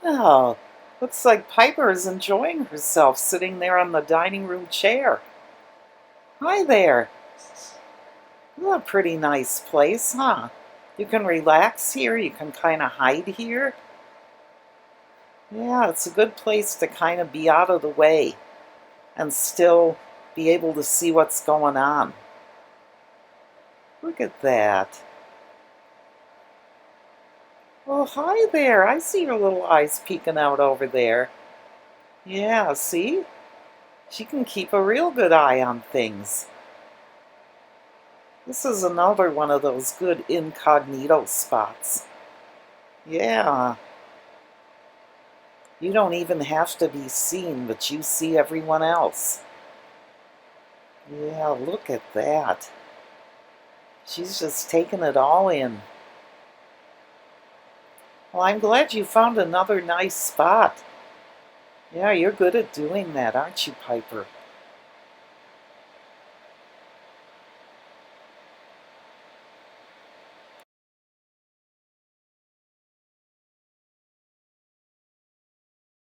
Oh, looks like Piper is enjoying herself sitting there on the dining room chair. Hi there. A pretty nice place, huh? You can relax here, you can kind of hide here. Yeah, it's a good place to kind of be out of the way and still be able to see what's going on. Look at that. Oh, hi there. I see your little eyes peeking out over there. Yeah, see? She can keep a real good eye on things. This is another one of those good incognito spots. Yeah, you don't even have to be seen, but you see everyone else. Yeah, look at that. She's just taking it all in. Well, I'm glad you found another nice spot. Yeah, you're good at doing that, aren't you, Piper?